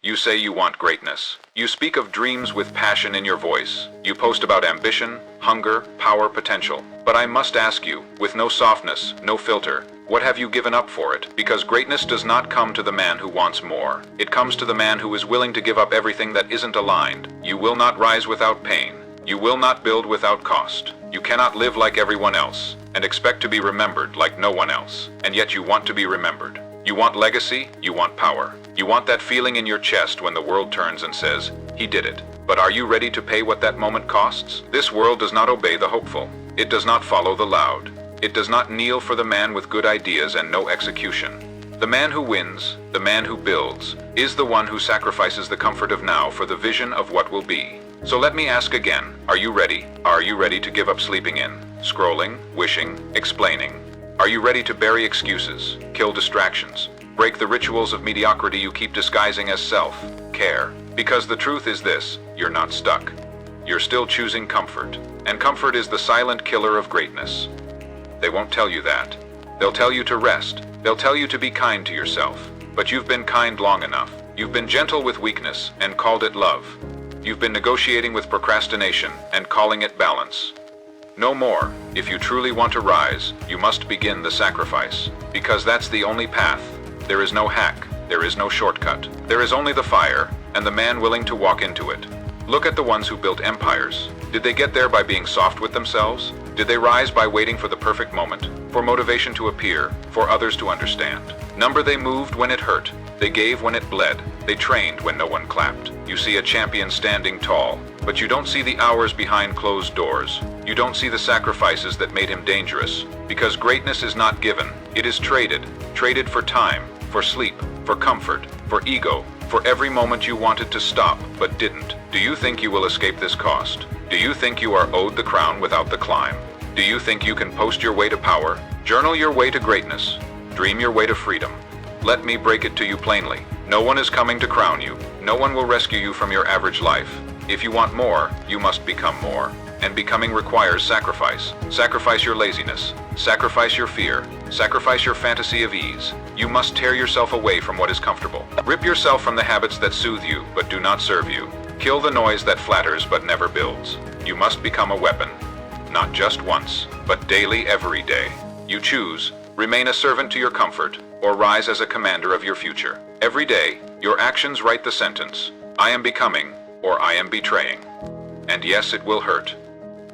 You say you want greatness. You speak of dreams with passion in your voice. You post about ambition, hunger, power, potential. But I must ask you, with no softness, no filter, what have you given up for it? Because greatness does not come to the man who wants more. It comes to the man who is willing to give up everything that isn't aligned. You will not rise without pain. You will not build without cost. You cannot live like everyone else and expect to be remembered like no one else. And yet you want to be remembered. You want legacy, you want power. You want that feeling in your chest when the world turns and says, he did it. But are you ready to pay what that moment costs? This world does not obey the hopeful. It does not follow the loud. It does not kneel for the man with good ideas and no execution. The man who wins, the man who builds, is the one who sacrifices the comfort of now for the vision of what will be. So let me ask again, are you ready? Are you ready to give up sleeping in, scrolling, wishing, explaining? Are you ready to bury excuses, kill distractions, break the rituals of mediocrity you keep disguising as self-care? Because the truth is this, you're not stuck. You're still choosing comfort. And comfort is the silent killer of greatness. They won't tell you that. They'll tell you to rest. They'll tell you to be kind to yourself. But you've been kind long enough. You've been gentle with weakness and called it love. You've been negotiating with procrastination and calling it balance. No more. If you truly want to rise, you must begin the sacrifice. Because that's the only path. There is no hack. There is no shortcut. There is only the fire, and the man willing to walk into it. Look at the ones who built empires. Did they get there by being soft with themselves? Did they rise by waiting for the perfect moment? For motivation to appear, for others to understand? Number they moved when it hurt. They gave when it bled. They trained when no one clapped. You see a champion standing tall, but you don't see the hours behind closed doors. You don't see the sacrifices that made him dangerous. Because greatness is not given, it is traded. Traded for time, for sleep, for comfort, for ego, for every moment you wanted to stop, but didn't. Do you think you will escape this cost? Do you think you are owed the crown without the climb? Do you think you can post your way to power? Journal your way to greatness. Dream your way to freedom. Let me break it to you plainly. No one is coming to crown you. No one will rescue you from your average life. If you want more, you must become more. And becoming requires sacrifice. Sacrifice your laziness. Sacrifice your fear. Sacrifice your fantasy of ease. You must tear yourself away from what is comfortable. Rip yourself from the habits that soothe you but do not serve you. Kill the noise that flatters but never builds. You must become a weapon. Not just once, but daily, every day. You choose, remain a servant to your comfort, or rise as a commander of your future. Every day, your actions write the sentence, I am becoming, or I am betraying. And yes, it will hurt.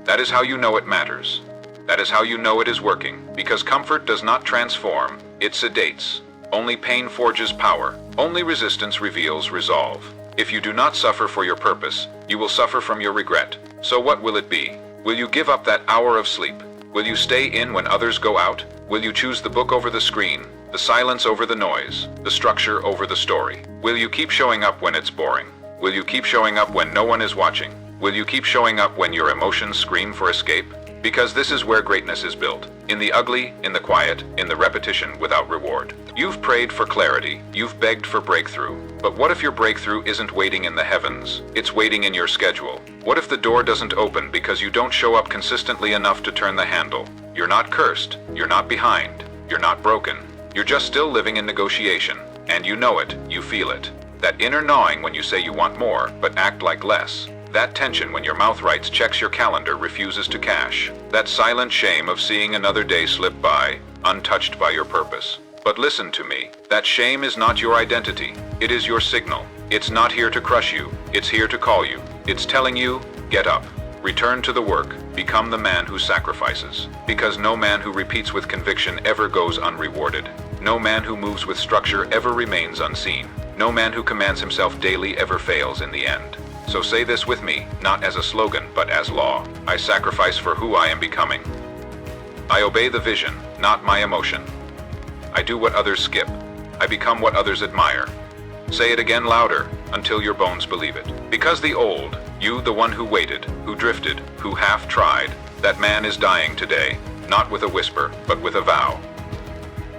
That is how you know it matters. That is how you know it is working, because comfort does not transform, it sedates. Only pain forges power. Only resistance reveals resolve. If you do not suffer for your purpose, you will suffer from your regret. So what will it be? Will you give up that hour of sleep? Will you stay in when others go out? Will you choose the book over the screen, the silence over the noise, the structure over the story? Will you keep showing up when it's boring? Will you keep showing up when no one is watching? Will you keep showing up when your emotions scream for escape? Because this is where greatness is built. In the ugly, in the quiet, in the repetition without reward. You've prayed for clarity. You've begged for breakthrough. But what if your breakthrough isn't waiting in the heavens? It's waiting in your schedule. What if the door doesn't open because you don't show up consistently enough to turn the handle? You're not cursed. You're not behind. You're not broken. You're just still living in negotiation. And you know it. You feel it. That inner gnawing when you say you want more, but act like less. That tension when your mouth writes checks your calendar refuses to cash. That silent shame of seeing another day slip by, untouched by your purpose. But listen to me, that shame is not your identity. It is your signal. It's not here to crush you. It's here to call you. It's telling you, get up. Return to the work. Become the man who sacrifices. Because no man who repeats with conviction ever goes unrewarded. No man who moves with structure ever remains unseen. No man who commands himself daily ever fails in the end. So say this with me, not as a slogan, but as law. I sacrifice for who I am becoming. I obey the vision, not my emotion. I do what others skip. I become what others admire. Say it again louder, until your bones believe it. Because the old, you, the one who waited, who drifted, who half tried, that man is dying today, not with a whisper, but with a vow.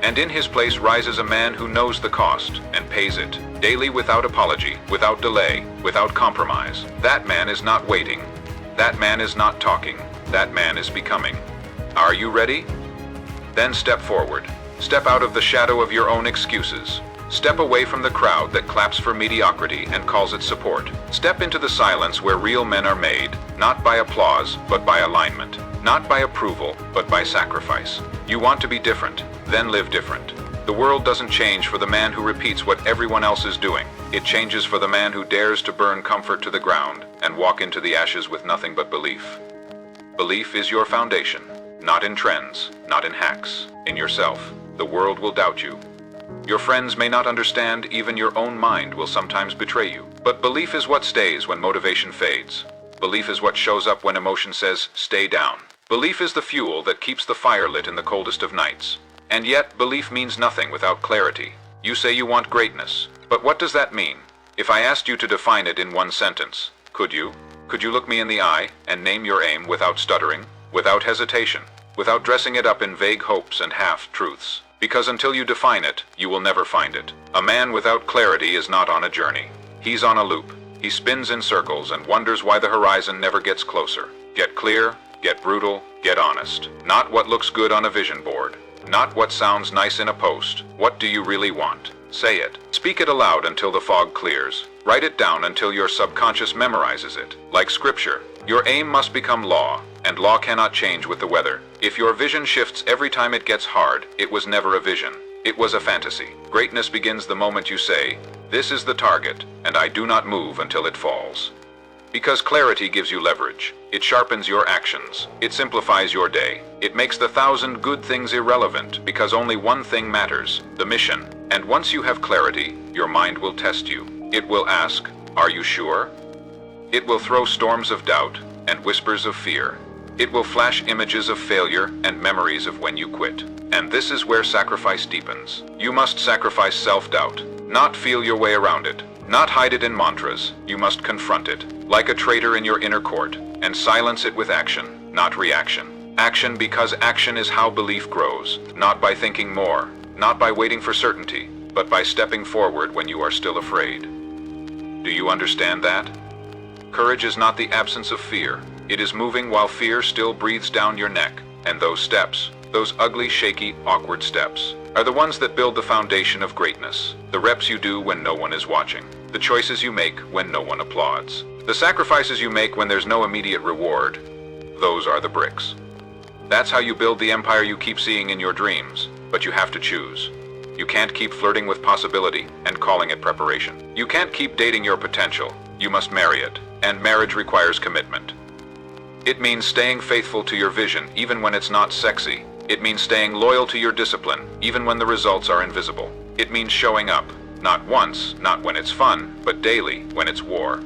And in his place rises a man who knows the cost, and pays it, daily without apology, without delay, without compromise. That man is not waiting. That man is not talking. That man is becoming. Are you ready? Then step forward. Step out of the shadow of your own excuses. Step away from the crowd that claps for mediocrity and calls it support. Step into the silence where real men are made, not by applause, but by alignment. Not by approval, but by sacrifice. You want to be different, then live different. The world doesn't change for the man who repeats what everyone else is doing. It changes for the man who dares to burn comfort to the ground and walk into the ashes with nothing but belief. Belief is your foundation, not in trends, not in hacks, in yourself. The world will doubt you. Your friends may not understand, even your own mind will sometimes betray you. But belief is what stays when motivation fades. Belief is what shows up when emotion says, stay down. Belief is the fuel that keeps the fire lit in the coldest of nights. And yet, belief means nothing without clarity. You say you want greatness, but what does that mean? If I asked you to define it in one sentence, could you? Could you look me in the eye and name your aim without stuttering, without hesitation, without dressing it up in vague hopes and half-truths? Because until you define it, you will never find it. A man without clarity is not on a journey. He's on a loop. He spins in circles and wonders why the horizon never gets closer. Get clear, get brutal, get honest. Not what looks good on a vision board. Not what sounds nice in a post. What do you really want? Say it. Speak it aloud until the fog clears. Write it down until your subconscious memorizes it. Like scripture, your aim must become law, and law cannot change with the weather. If your vision shifts every time it gets hard, it was never a vision. It was a fantasy. Greatness begins the moment you say, this is the target, and I do not move until it falls. Because clarity gives you leverage. It sharpens your actions. It simplifies your day. It makes the 1,000 good things irrelevant because only one thing matters, the mission. And once you have clarity, your mind will test you. It will ask, are you sure? It will throw storms of doubt and whispers of fear. It will flash images of failure and memories of when you quit. And this is where sacrifice deepens. You must sacrifice self-doubt, not feel your way around it. Not hide it in mantras, you must confront it, like a traitor in your inner court, and silence it with action, not reaction. Action because action is how belief grows, not by thinking more, not by waiting for certainty, but by stepping forward when you are still afraid. Do you understand that? Courage is not the absence of fear, it is moving while fear still breathes down your neck, and those steps, those ugly, shaky, awkward steps, are the ones that build the foundation of greatness. The reps you do when no one is watching. The choices you make when no one applauds. The sacrifices you make when there's no immediate reward. Those are the bricks. That's how you build the empire you keep seeing in your dreams, but you have to choose. You can't keep flirting with possibility and calling it preparation. You can't keep dating your potential. You must marry it, and marriage requires commitment. It means staying faithful to your vision even when it's not sexy. It means staying loyal to your discipline, even when the results are invisible. It means showing up, not once, not when it's fun, but daily, when it's war.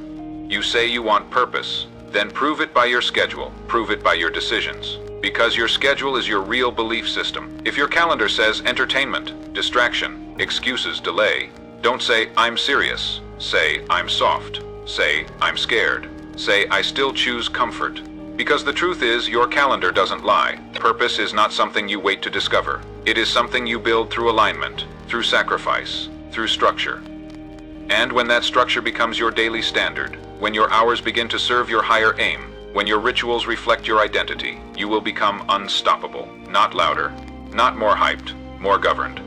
You say you want purpose, then prove it by your schedule, prove it by your decisions. Because your schedule is your real belief system. If your calendar says entertainment, distraction, excuses, delay, don't say, I'm serious. Say, I'm soft. Say, I'm scared. Say, I still choose comfort. Because the truth is, your calendar doesn't lie. Purpose is not something you wait to discover. It is something you build through alignment, through sacrifice, through structure. And when that structure becomes your daily standard, when your hours begin to serve your higher aim, when your rituals reflect your identity, you will become unstoppable. Not louder, not more hyped, more governed.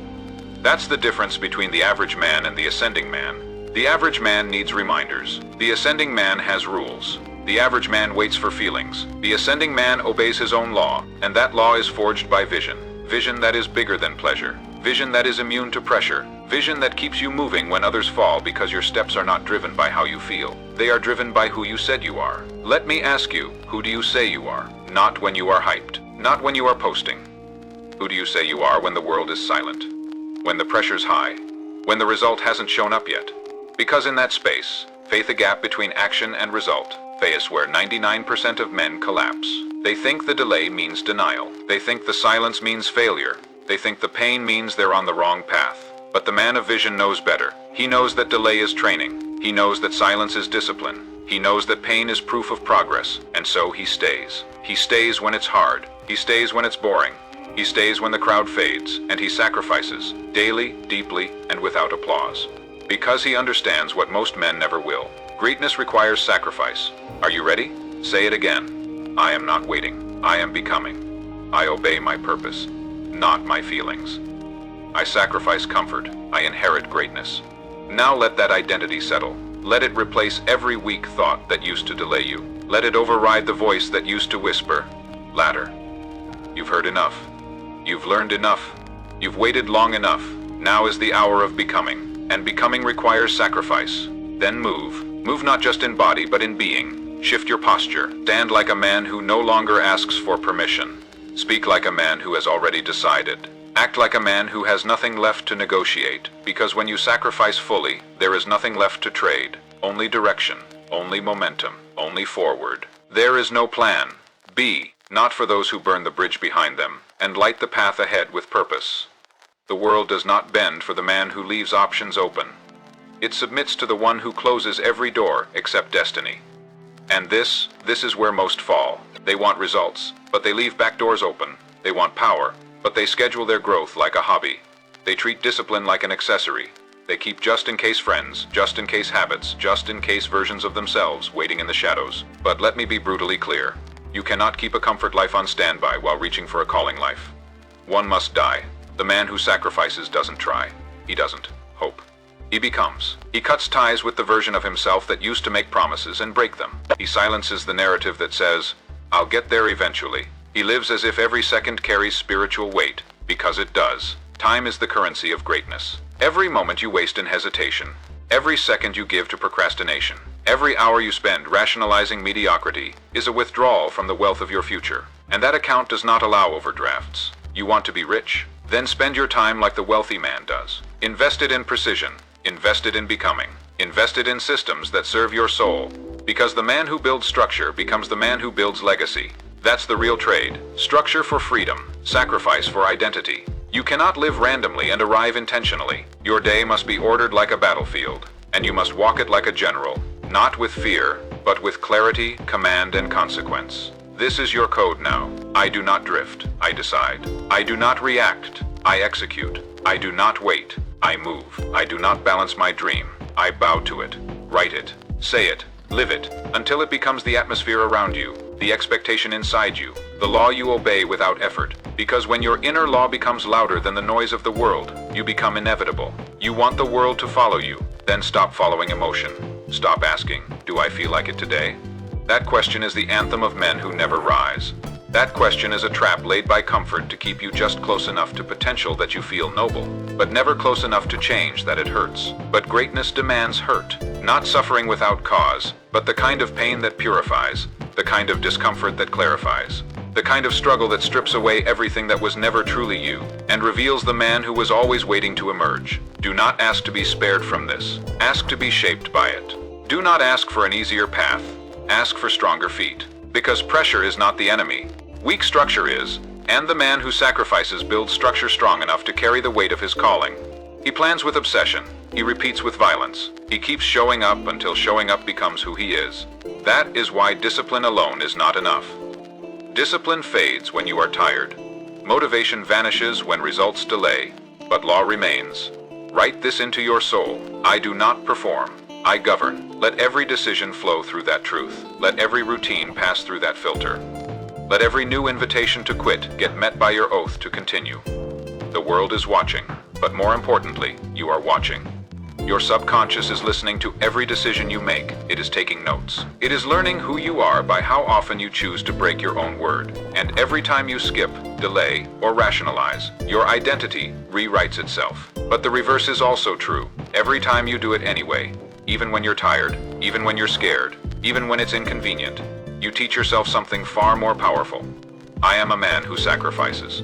That's the difference between the average man and the ascending man. The average man needs reminders. The ascending man has rules. The average man waits for feelings. The ascending man obeys his own law, and that law is forged by vision. Vision that is bigger than pleasure. Vision that is immune to pressure. Vision that keeps you moving when others fall because your steps are not driven by how you feel. They are driven by who you said you are. Let me ask you, who do you say you are? Not when you are hyped. Not when you are posting. Who do you say you are when the world is silent? When the pressure's high? When the result hasn't shown up yet? Because in that space, faith, a gap between action and result, face where 99% of men collapse. They think the delay means denial. They think the silence means failure. They think the pain means they're on the wrong path. But the man of vision knows better. He knows that delay is training. He knows that silence is discipline. He knows that pain is proof of progress, and so he stays. He stays when it's hard. He stays when it's boring. He stays when the crowd fades, and he sacrifices, daily, deeply, and without applause. Because he understands what most men never will. Greatness requires sacrifice. Are you ready? Say it again. I am not waiting. I am becoming. I obey my purpose, not my feelings. I sacrifice comfort. I inherit greatness. Now let that identity settle. Let it replace every weak thought that used to delay you. Let it override the voice that used to whisper, ladder. You've heard enough. You've learned enough. You've waited long enough. Now is the hour of becoming. And becoming requires sacrifice. Then move. Move not just in body, but in being. Shift your posture. Stand like a man who no longer asks for permission. Speak like a man who has already decided. Act like a man who has nothing left to negotiate, because when you sacrifice fully, there is nothing left to trade. Only direction, only momentum, only forward. There is no plan. B, not for those who burn the bridge behind them, and light the path ahead with purpose. The world does not bend for the man who leaves options open. It submits to the one who closes every door except destiny. And this is where most fall. They want results, but they leave back doors open. They want power, but they schedule their growth like a hobby. They treat discipline like an accessory. They keep just-in-case friends, just-in-case habits, just-in-case versions of themselves waiting in the shadows. But let me be brutally clear. You cannot keep a comfort life on standby while reaching for a calling life. One must die. The man who sacrifices doesn't try. He doesn't hope. He becomes. He cuts ties with the version of himself that used to make promises and break them. He silences the narrative that says, I'll get there eventually. He lives as if every second carries spiritual weight, because it does. Time is the currency of greatness. Every moment you waste in hesitation, every second you give to procrastination, every hour you spend rationalizing mediocrity is a withdrawal from the wealth of your future. And that account does not allow overdrafts. You want to be rich? Then spend your time like the wealthy man does. Invested in precision, invested in becoming, invested in systems that serve your soul. Because the man who builds structure becomes the man who builds legacy. That's the real trade. Structure for freedom, sacrifice for identity. You cannot live randomly and arrive intentionally. Your day must be ordered like a battlefield, and you must walk it like a general, not with fear, but with clarity, command, and consequence. This is your code now. I do not drift, I decide. I do not react, I execute. I do not wait, I move. I do not balance my dream, I bow to it. Write it, say it, live it, until it becomes the atmosphere around you, the expectation inside you, the law you obey without effort. Because when your inner law becomes louder than the noise of the world, you become inevitable. You want the world to follow you, then stop following emotion. Stop asking, do I feel like it today? That question is the anthem of men who never rise. That question is a trap laid by comfort to keep you just close enough to potential that you feel noble, but never close enough to change that it hurts. But greatness demands hurt, not suffering without cause, but the kind of pain that purifies, the kind of discomfort that clarifies, the kind of struggle that strips away everything that was never truly you, and reveals the man who was always waiting to emerge. Do not ask to be spared from this. Ask to be shaped by it. Do not ask for an easier path. Ask for stronger feet. Because pressure is not the enemy. Weak structure is, and the man who sacrifices builds structure strong enough to carry the weight of his calling. He plans with obsession. He repeats with violence. He keeps showing up until showing up becomes who he is. That is why discipline alone is not enough. Discipline fades when you are tired. Motivation vanishes when results delay, but law remains. Write this into your soul. I do not perform. I govern. Let every decision flow through that truth. Let every routine pass through that filter. Let every new invitation to quit get met by your oath to continue. The world is watching, but more importantly, you are watching. Your subconscious is listening to every decision you make. It is taking notes. It is learning who you are by how often you choose to break your own word. And every time you skip, delay, or rationalize, your identity rewrites itself. But the reverse is also true. Every time you do it anyway, even when you're tired, even when you're scared, even when it's inconvenient, you teach yourself something far more powerful. I am a man who sacrifices.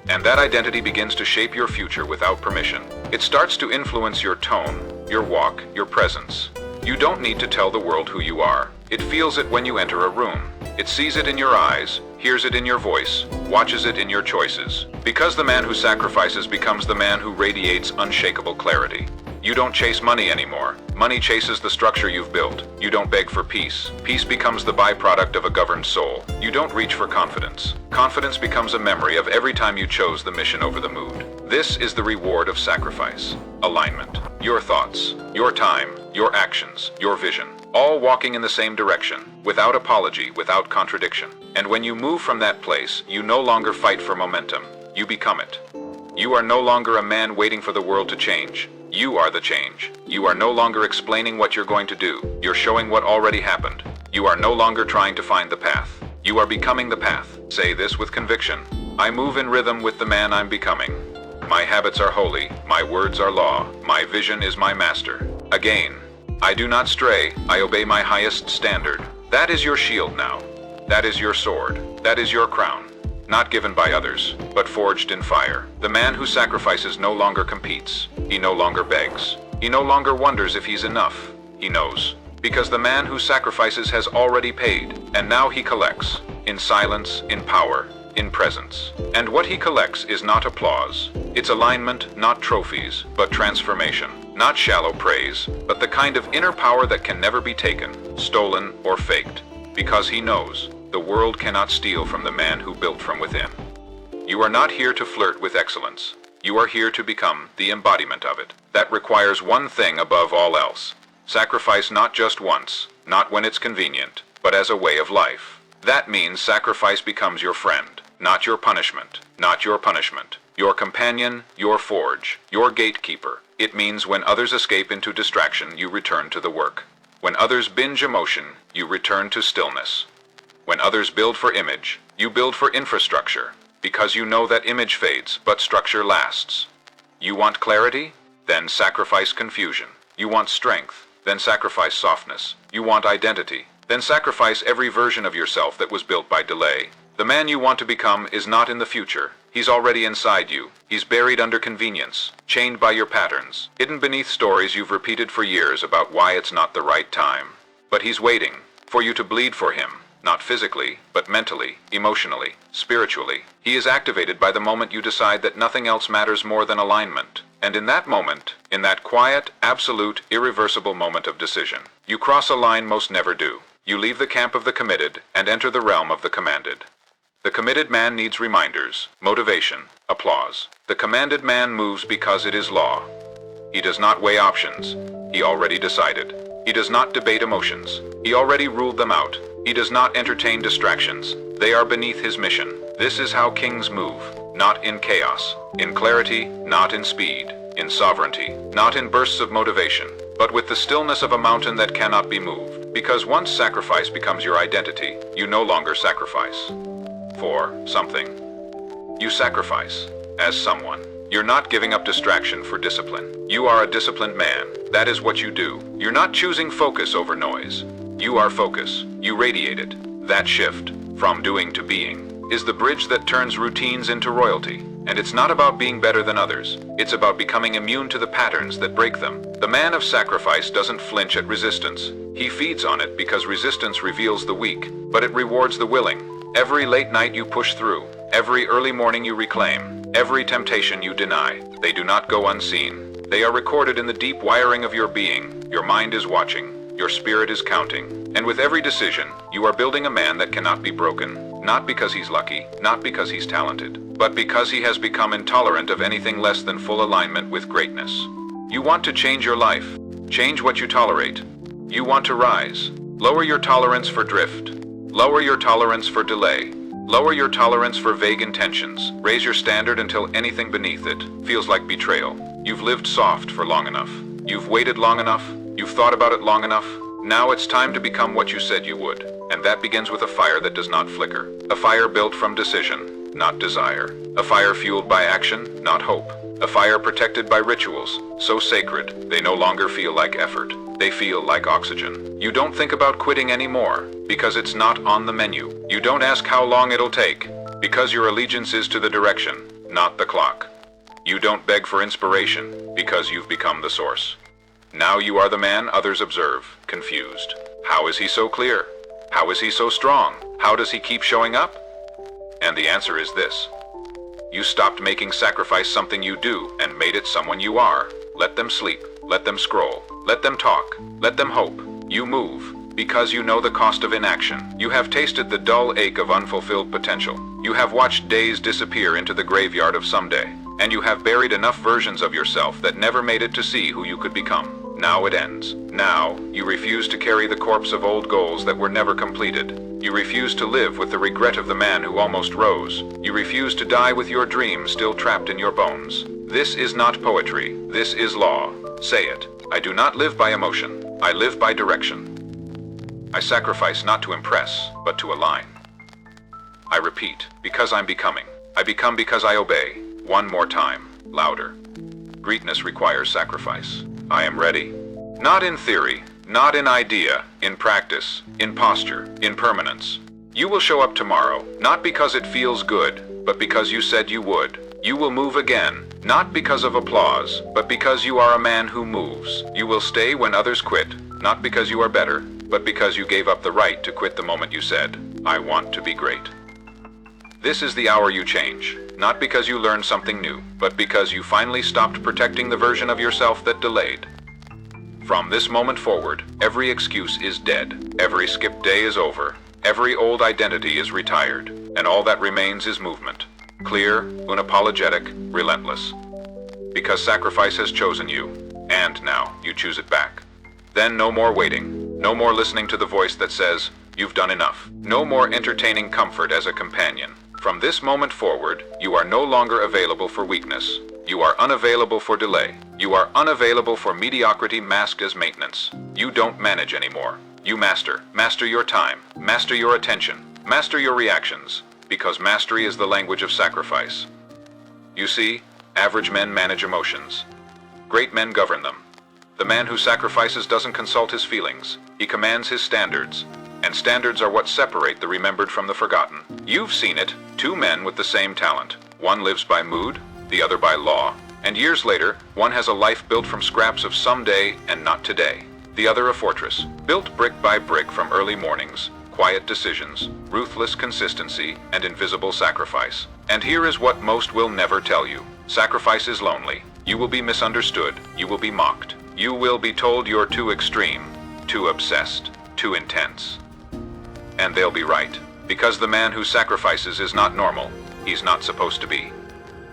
And that identity begins to shape your future without permission. It starts to influence your tone, your walk, your presence. You don't need to tell the world who you are. It feels it when you enter a room. It sees it in your eyes, hears it in your voice, watches it in your choices. Because the man who sacrifices becomes the man who radiates unshakable clarity. You don't chase money anymore. Money chases the structure you've built. You don't beg for peace. Peace becomes the byproduct of a governed soul. You don't reach for confidence. Confidence becomes a memory of every time you chose the mission over the mood. This is the reward of sacrifice. Alignment. Your thoughts, your time, your actions, your vision, all walking in the same direction, without apology, without contradiction. And when you move from that place, you no longer fight for momentum. You become it. You are no longer a man waiting for the world to change. You are the change. You are no longer explaining what you're going to do. You're showing what already happened. You are no longer trying to find the path. You are becoming the path. Say this with conviction. I move in rhythm with the man I'm becoming. My habits are holy. My words are law. My vision is my master. Again, I do not stray. I obey my highest standard. That is your shield now. That is your sword. That is your crown. Not given by others, but forged in fire. The man who sacrifices no longer competes. He no longer begs. He no longer wonders if he's enough. He knows. Because the man who sacrifices has already paid, and now he collects. In silence, in power, in presence. And what he collects is not applause. It's alignment, not trophies, but transformation. Not shallow praise, but the kind of inner power that can never be taken, stolen, or faked. Because he knows. The world cannot steal from the man who built from within. You are not here to flirt with excellence. You are here to become the embodiment of it. That requires one thing above all else. Sacrifice not just once, not when it's convenient, but as a way of life. That means sacrifice becomes your friend, not your punishment, not your punishment. Your companion, your forge, your gatekeeper. It means when others escape into distraction, you return to the work. When others binge emotion, you return to stillness. When others build for image, you build for infrastructure, because you know that image fades, but structure lasts. You want clarity? Then sacrifice confusion. You want strength? Then sacrifice softness. You want identity? Then sacrifice every version of yourself that was built by delay. The man you want to become is not in the future. He's already inside you. He's buried under convenience, chained by your patterns, hidden beneath stories you've repeated for years about why it's not the right time. But he's waiting for you to bleed for him. Not physically, but mentally, emotionally, spiritually. He is activated by the moment you decide that nothing else matters more than alignment. And in that moment, in that quiet, absolute, irreversible moment of decision, you cross a line most never do. You leave the camp of the committed and enter the realm of the commanded. The committed man needs reminders, motivation, applause. The commanded man moves because it is law. He does not weigh options. He already decided. He does not debate emotions. He already ruled them out. He does not entertain distractions. They are beneath his mission. This is how kings move, not in chaos, in clarity, not in speed, in sovereignty, not in bursts of motivation, but with the stillness of a mountain that cannot be moved. Because once sacrifice becomes your identity, you no longer sacrifice for something. You sacrifice as someone. You're not giving up distraction for discipline. You are a disciplined man. That is what you do. You're not choosing focus over noise. You are focus. You radiate it. That shift, from doing to being, is the bridge that turns routines into royalty. And it's not about being better than others. It's about becoming immune to the patterns that break them. The man of sacrifice doesn't flinch at resistance. He feeds on it because resistance reveals the weak, but it rewards the willing. Every late night you push through, every early morning you reclaim, every temptation you deny, they do not go unseen. They are recorded in the deep wiring of your being. Your mind is watching. Your spirit is counting. And with every decision, you are building a man that cannot be broken. Not because he's lucky, not because he's talented, but because he has become intolerant of anything less than full alignment with greatness. You want to change your life. Change what you tolerate. You want to rise. Lower your tolerance for drift. Lower your tolerance for delay. Lower your tolerance for vague intentions. Raise your standard until anything beneath it feels like betrayal. You've lived soft for long enough. You've waited long enough. You've thought about it long enough. Now it's time to become what you said you would. And that begins with a fire that does not flicker. A fire built from decision, not desire. A fire fueled by action, not hope. A fire protected by rituals, so sacred, they no longer feel like effort. They feel like oxygen. You don't think about quitting anymore, because it's not on the menu. You don't ask how long it'll take, because your allegiance is to the direction, not the clock. You don't beg for inspiration, because you've become the source. Now you are the man others observe, confused. How is he so clear? How is he so strong? How does he keep showing up? And the answer is this. You stopped making sacrifice something you do and made it someone you are. Let them sleep. Let them scroll. Let them talk. Let them hope. You move because you know the cost of inaction. You have tasted the dull ache of unfulfilled potential. You have watched days disappear into the graveyard of someday. And you have buried enough versions of yourself that never made it to see who you could become. Now it ends. Now, you refuse to carry the corpse of old goals that were never completed. You refuse to live with the regret of the man who almost rose. You refuse to die with your dreams still trapped in your bones. This is not poetry. This is law. Say it. I do not live by emotion. I live by direction. I sacrifice not to impress, but to align. I repeat, because I'm becoming. I become because I obey. One more time, louder. Greatness requires sacrifice. I am ready. Not in theory, not in idea, in practice, in posture, in permanence. You will show up tomorrow, not because it feels good, but because you said you would. You will move again, not because of applause, but because you are a man who moves. You will stay when others quit, not because you are better, but because you gave up the right to quit the moment you said, I want to be great. This is the hour you change, not because you learned something new, but because you finally stopped protecting the version of yourself that delayed. From this moment forward, every excuse is dead, every skipped day is over, every old identity is retired, and all that remains is movement. Clear, unapologetic, relentless. Because sacrifice has chosen you, and now you choose it back. Then no more waiting, no more listening to the voice that says, you've done enough. No more entertaining comfort as a companion. From this moment forward, you are no longer available for weakness. You are unavailable for delay. You are unavailable for mediocrity masked as maintenance. You don't manage anymore. You master. Master your time. Master your attention. Master your reactions. Because mastery is the language of sacrifice. You see, average men manage emotions. Great men govern them. The man who sacrifices doesn't consult his feelings. He commands his standards. And standards are what separate the remembered from the forgotten. You've seen it. Two men with the same talent. One lives by mood, the other by law. And years later, one has a life built from scraps of someday and not today. The other a fortress, built brick by brick from early mornings, quiet decisions, ruthless consistency, and invisible sacrifice. And here is what most will never tell you. Sacrifice is lonely. You will be misunderstood. You will be mocked. You will be told you're too extreme, too obsessed, too intense. And they'll be right. Because the man who sacrifices is not normal. He's not supposed to be.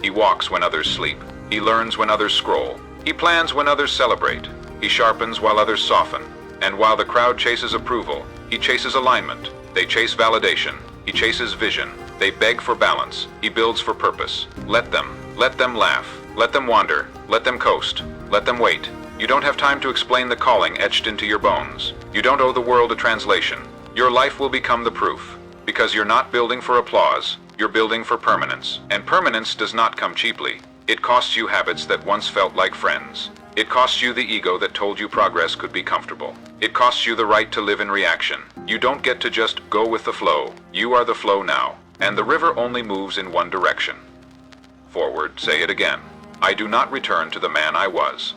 He walks when others sleep. He learns when others scroll. He plans when others celebrate. He sharpens while others soften. And while the crowd chases approval, he chases alignment. They chase validation. He chases vision. They beg for balance. He builds for purpose. Let them laugh. Let them wander. Let them coast. Let them wait. You don't have time to explain the calling etched into your bones. You don't owe the world a translation. Your life will become the proof. Because you're not building for applause. You're building for permanence. And permanence does not come cheaply. It costs you habits that once felt like friends. It costs you the ego that told you progress could be comfortable. It costs you the right to live in reaction. You don't get to just go with the flow. You are the flow now. And the river only moves in one direction. Forward, say it again. I do not return to the man I was.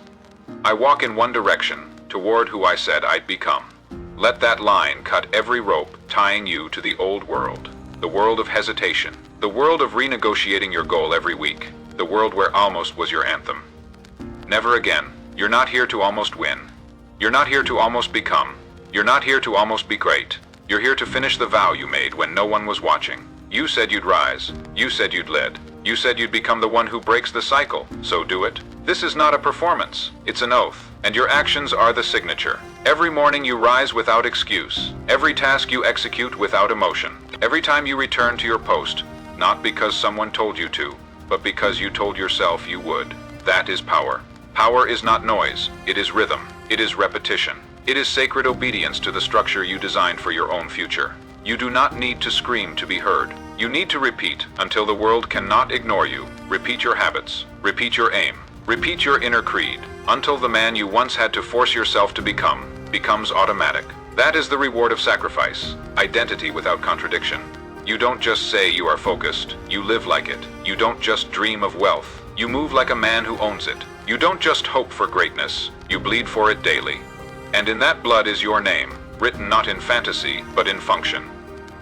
I walk in one direction, toward who I said I'd become. Let that line cut every rope tying you to the old world. The world of hesitation. The world of renegotiating your goal every week. The world where almost was your anthem. Never again. You're not here to almost win. You're not here to almost become. You're not here to almost be great. You're here to finish the vow you made when no one was watching. You said you'd rise. You said you'd lead. You said you'd become the one who breaks the cycle, so do it. This is not a performance. It's an oath. And your actions are the signature. Every morning you rise without excuse. Every task you execute without emotion. Every time you return to your post, not because someone told you to, but because you told yourself you would. That is power. Power is not noise. It is rhythm. It is repetition. It is sacred obedience to the structure you designed for your own future. You do not need to scream to be heard. You need to repeat until the world cannot ignore you. Repeat your habits. Repeat your aim. Repeat your inner creed until the man you once had to force yourself to become becomes automatic. That is the reward of sacrifice. Identity without contradiction. You don't just say you are focused. You live like it. You don't just dream of wealth. You move like a man who owns it. You don't just hope for greatness. You bleed for it daily. And in that blood is your name, written not in fantasy, but in function.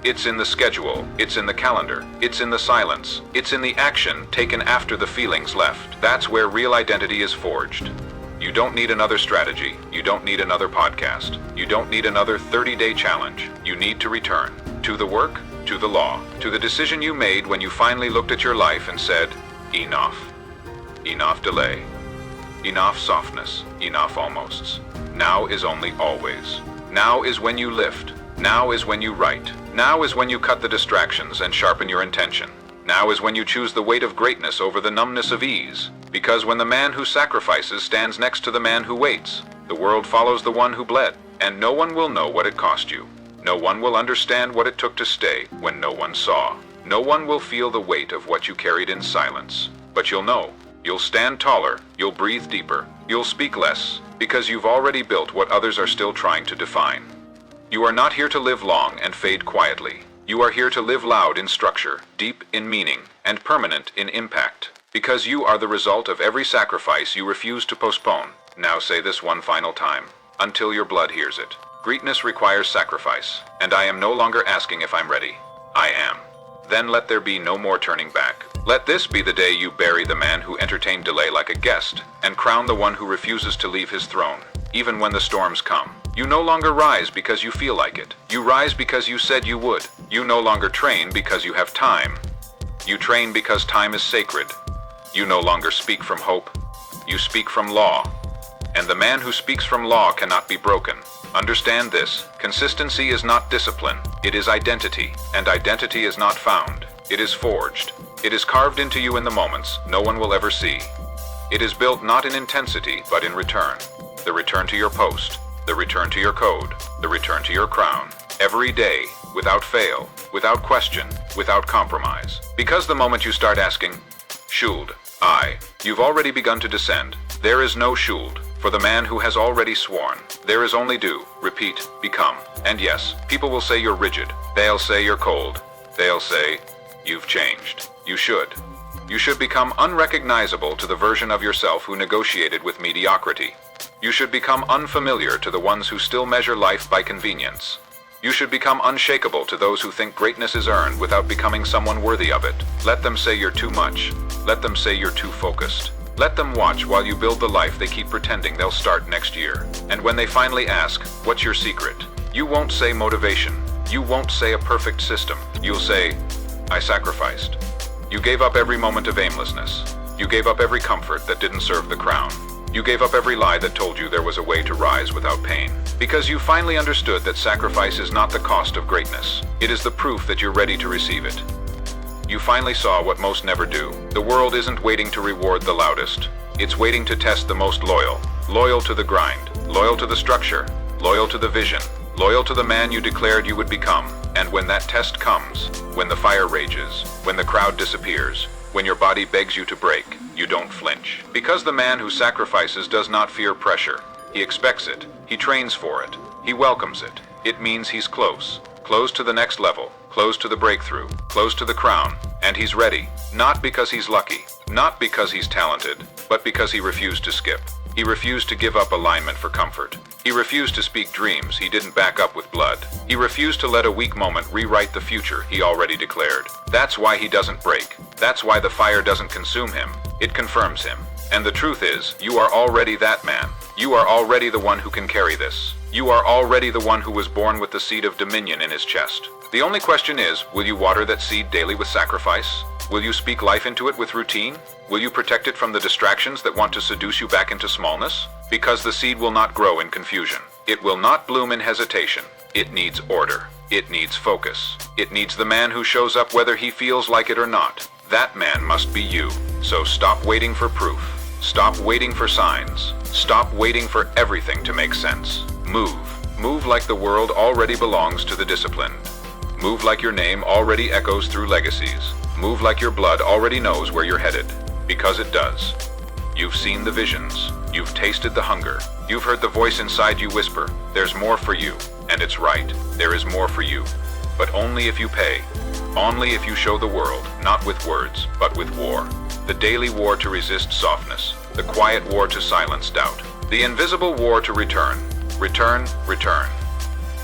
It's in the schedule, it's in the calendar, it's in the silence, it's in the action taken after the feelings left. That's where real identity is forged. You don't need another strategy, you don't need another podcast, you don't need another 30-day challenge. You need to return to the work, to the law, to the decision you made when you finally looked at your life and said, enough. Enough delay. Enough softness, enough almosts. Now is only always. Now is when you lift. Now is when you write. Now is when you cut the distractions and sharpen your intention. Now is when you choose the weight of greatness over the numbness of ease. Because when the man who sacrifices stands next to the man who waits, the world follows the one who bled, and no one will know what it cost you. No one will understand what it took to stay when no one saw. No one will feel the weight of what you carried in silence. But you'll know. You'll stand taller, you'll breathe deeper, you'll speak less, because you've already built what others are still trying to define. You are not here to live long and fade quietly. You are here to live loud in structure, deep in meaning, and permanent in impact. Because you are the result of every sacrifice you refuse to postpone. Now say this one final time, until your blood hears it. Greatness requires sacrifice, and I am no longer asking if I'm ready. I am. Then let there be no more turning back. Let this be the day you bury the man who entertained delay like a guest, and crown the one who refuses to leave his throne, even when the storms come. You no longer rise because you feel like it. You rise because you said you would. You no longer train because you have time. You train because time is sacred. You no longer speak from hope. You speak from law. And the man who speaks from law cannot be broken. Understand this. Consistency is not discipline. It is identity. And identity is not found. It is forged. It is carved into you in the moments no one will ever see. It is built not in intensity, but in return. The return to your post. The return to your code. The return to your crown. Every day, without fail, without question, without compromise. Because the moment you start asking, Shuld I, you've already begun to descend. There is no Shuld. For the man who has already sworn, there is only do, repeat, become. And yes, people will say you're rigid. They'll say you're cold. They'll say, you've changed. You should. You should become unrecognizable to the version of yourself who negotiated with mediocrity. You should become unfamiliar to the ones who still measure life by convenience. You should become unshakable to those who think greatness is earned without becoming someone worthy of it. Let them say you're too much. Let them say you're too focused. Let them watch while you build the life they keep pretending they'll start next year. And when they finally ask, what's your secret? You won't say motivation. You won't say a perfect system. You'll say, I sacrificed. You gave up every moment of aimlessness. You gave up every comfort that didn't serve the crown. You gave up every lie that told you there was a way to rise without pain. Because you finally understood that sacrifice is not the cost of greatness. It is the proof that you're ready to receive it. You finally saw what most never do. The world isn't waiting to reward the loudest. It's waiting to test the most loyal. Loyal to the grind. Loyal to the structure. Loyal to the vision. Loyal to the man you declared you would become. And when that test comes, when the fire rages, when the crowd disappears, when your body begs you to break, you don't flinch. Because the man who sacrifices does not fear pressure. He expects it. He trains for it. He welcomes it. It means he's close. Close to the next level. Close to the breakthrough. Close to the crown. And he's ready. Not because he's lucky. Not because he's talented. But because he refused to skip. He refused to give up alignment for comfort. He refused to speak dreams he didn't back up with blood. He refused to let a weak moment rewrite the future he already declared. That's why he doesn't break. That's why the fire doesn't consume him. It confirms him. And the truth is, you are already that man. You are already the one who can carry this. You are already the one who was born with the seed of dominion in his chest. The only question is, will you water that seed daily with sacrifice? Will you speak life into it with routine? Will you protect it from the distractions that want to seduce you back into smallness? Because the seed will not grow in confusion. It will not bloom in hesitation. It needs order. It needs focus. It needs the man who shows up whether he feels like it or not. That man must be you. So stop waiting for proof. Stop waiting for signs. Stop waiting for everything to make sense. Move. Move like the world already belongs to the disciplined. Move like your name already echoes through legacies. Move like your blood already knows where you're headed. Because it does. You've seen the visions. You've tasted the hunger. You've heard the voice inside you whisper, there's more for you. And it's right. There is more for you. But only if you pay. Only if you show the world, not with words, but with war. The daily war to resist softness. The quiet war to silence doubt. The invisible war to return. Return, return.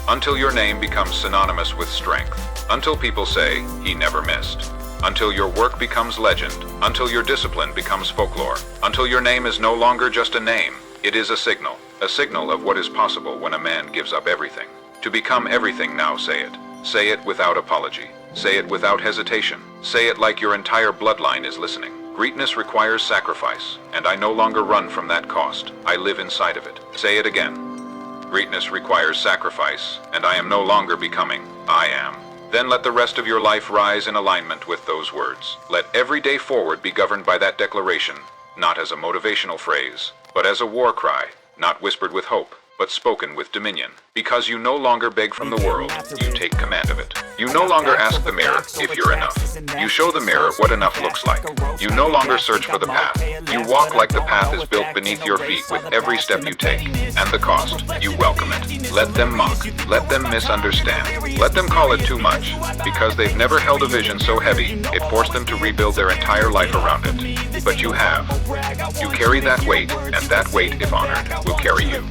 Until your name becomes synonymous with strength. Until people say, he never missed. Until your work becomes legend. Until your discipline becomes folklore. Until your name is no longer just a name. It is a signal. A signal of what is possible when a man gives up everything. To become everything now, say it. Say it without apology. Say it without hesitation. Say it like your entire bloodline is listening. Greatness requires sacrifice, and I no longer run from that cost. I live inside of it. Say it again. Greatness requires sacrifice, and I am no longer becoming. I am. Then let the rest of your life rise in alignment with those words. Let every day forward be governed by that declaration, not as a motivational phrase, but as a war cry, not whispered with hope, but spoken with dominion. Because you no longer beg from the world, you take command of it. You no longer ask the mirror if you're enough. You show the mirror what enough looks like. You no longer search for the path. You walk like the path is built beneath your feet with every step you take. And the cost, you welcome it. Let them mock. Let them misunderstand. Let them call it too much. Because they've never held a vision so heavy, it forced them to rebuild their entire life around it. But you have. You carry that weight, and that weight, if honored, will carry you.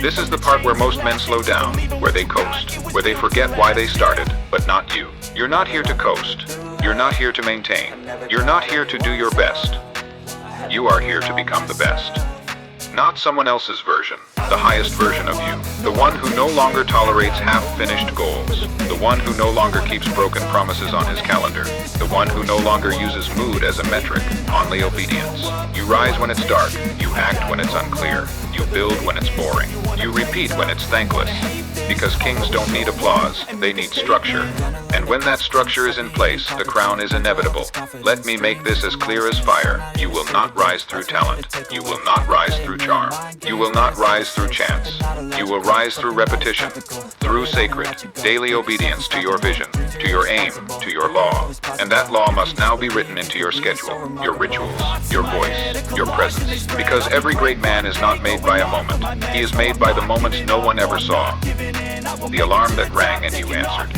This is the part where most men slow down, where they coast, where they forget why they started, but not you. You're not here to coast. You're not here to maintain. You're not here to do your best. You are here to become the best. Not someone else's version, the highest version of you. The one who no longer tolerates half-finished goals. The one who no longer keeps broken promises on his calendar. The one who no longer uses mood as a metric, only obedience. You rise when it's dark. You act when it's unclear. You build when it's boring. You repeat when it's thankless. Because kings don't need applause, they need structure. And when that structure is in place, the crown is inevitable. Let me make this as clear as fire. You will not rise through talent. You will not rise through charm. You will not rise through chance. You will rise through repetition, through sacred, daily obedience to your vision, to your aim, to your law. And that law must now be written into your schedule, your rituals, your voice, your presence. Because every great man is not made by a moment. He is made by the moments no one ever saw. The alarm that rang and you answered.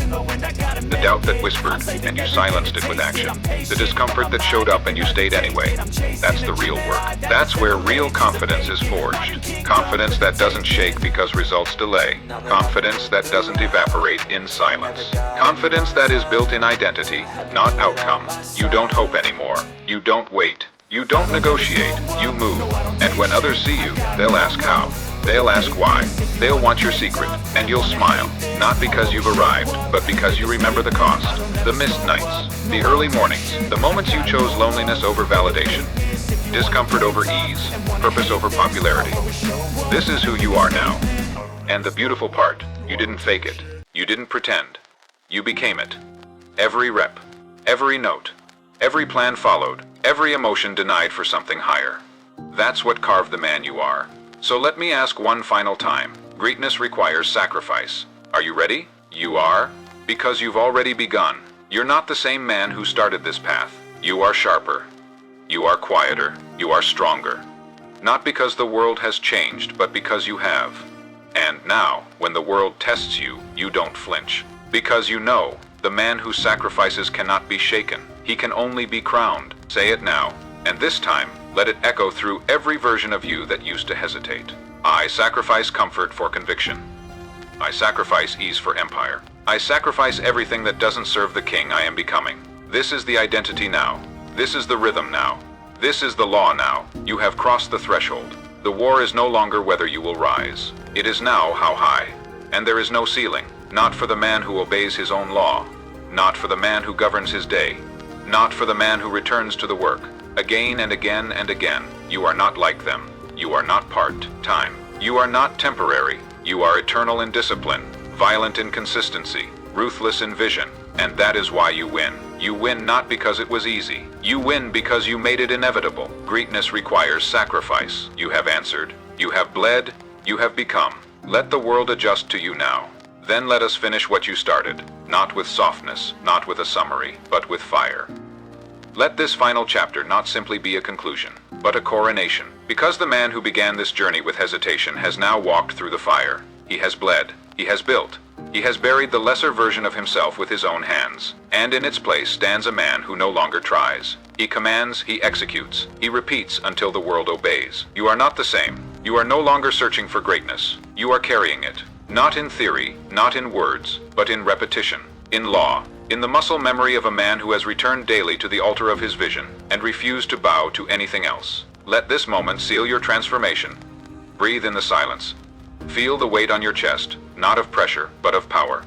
The doubt that whispered and you silenced it with action. The discomfort that showed up and you stayed anyway. That's the real work. That's where real confidence is forged. Confidence that doesn't shake because results delay. Confidence that doesn't evaporate in silence. Confidence that is built in identity, not outcome. You don't hope anymore. You don't wait. You don't negotiate. You move. And when others see you, they'll ask how. They'll ask why. They'll want your secret, and you'll smile. Not because you've arrived, but because you remember the cost. The missed nights, the early mornings, the moments you chose loneliness over validation, discomfort over ease, purpose over popularity. This is who you are now. And the beautiful part, you didn't fake it. You didn't pretend. You became it. Every rep, every note, every plan followed, every emotion denied for something higher. That's what carved the man you are. So let me ask one final time. Greatness requires sacrifice. Are you ready? You are? Because you've already begun. You're not the same man who started this path. You are sharper. You are quieter. You are stronger. Not because the world has changed, but because you have. And now, when the world tests you, you don't flinch. Because you know, the man who sacrifices cannot be shaken. He can only be crowned. Say it now. And this time, let it echo through every version of you that used to hesitate. I sacrifice comfort for conviction. I sacrifice ease for empire. I sacrifice everything that doesn't serve the king I am becoming. This is the identity now. This is the rhythm now. This is the law now. You have crossed the threshold. The war is no longer whether you will rise. It is now how high. And there is no ceiling. Not for the man who obeys his own law. Not for the man who governs his day. Not for the man who returns to the work. Again and again and again, you are not like them. You are not part-time. You are not temporary. You are eternal in discipline, violent in consistency, ruthless in vision. And that is why you win. You win not because it was easy. You win because you made it inevitable. Greatness requires sacrifice. You have answered. You have bled. You have become. Let the world adjust to you now. Then let us finish what you started. Not with softness, not with a summary, but with fire. Let this final chapter not simply be a conclusion, but a coronation. Because the man who began this journey with hesitation has now walked through the fire. He has bled. He has built. He has buried the lesser version of himself with his own hands. And in its place stands a man who no longer tries. He commands, he executes, he repeats until the world obeys. You are not the same. You are no longer searching for greatness. You are carrying it. Not in theory, not in words, but in repetition, in law, in the muscle memory of a man who has returned daily to the altar of his vision and refused to bow to anything else. Let this moment seal your transformation. Breathe in the silence. Feel the weight on your chest, not of pressure, but of power.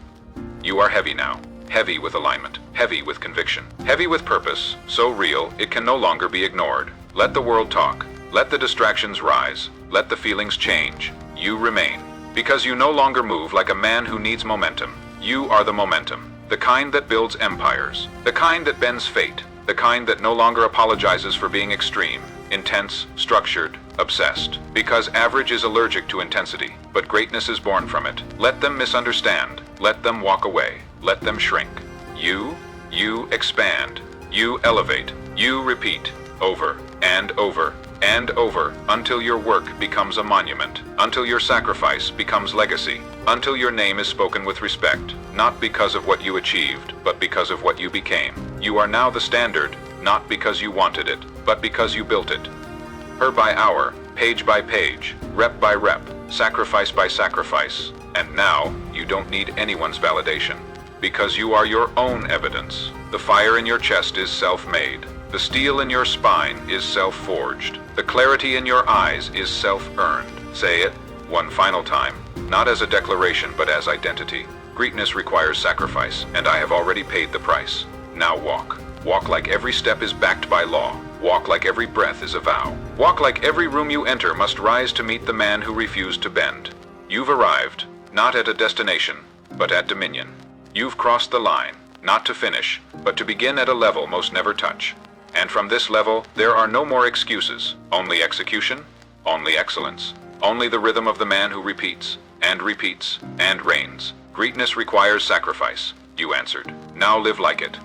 You are heavy now, heavy with alignment, heavy with conviction, heavy with purpose, so real it can no longer be ignored. Let the world talk. Let the distractions rise. Let the feelings change. You remain. Because you no longer move like a man who needs momentum. You are the momentum. The kind that builds empires. The kind that bends fate. The kind that no longer apologizes for being extreme, intense, structured, obsessed. Because average is allergic to intensity, but greatness is born from it. Let them misunderstand. Let them walk away. Let them shrink. You expand. You elevate. You repeat. Over and over and over until your work becomes a monument, until your sacrifice becomes legacy, until your name is spoken with respect, not because of what you achieved, but because of what you became. You are now the standard, not because you wanted it, but because you built it. Hour by hour, page by page, rep by rep, sacrifice by sacrifice. And now, you don't need anyone's validation, because you are your own evidence. The fire in your chest is self-made. The steel in your spine is self-forged. The clarity in your eyes is self-earned. Say it one final time, not as a declaration but as identity. Greatness requires sacrifice, and I have already paid the price. Now walk. Walk like every step is backed by law. Walk like every breath is a vow. Walk like every room you enter must rise to meet the man who refused to bend. You've arrived, not at a destination, but at dominion. You've crossed the line, not to finish, but to begin at a level most never touch. And from this level, there are no more excuses, only execution, only excellence, only the rhythm of the man who repeats, and reigns. Greatness requires sacrifice, you answered. Now live like it.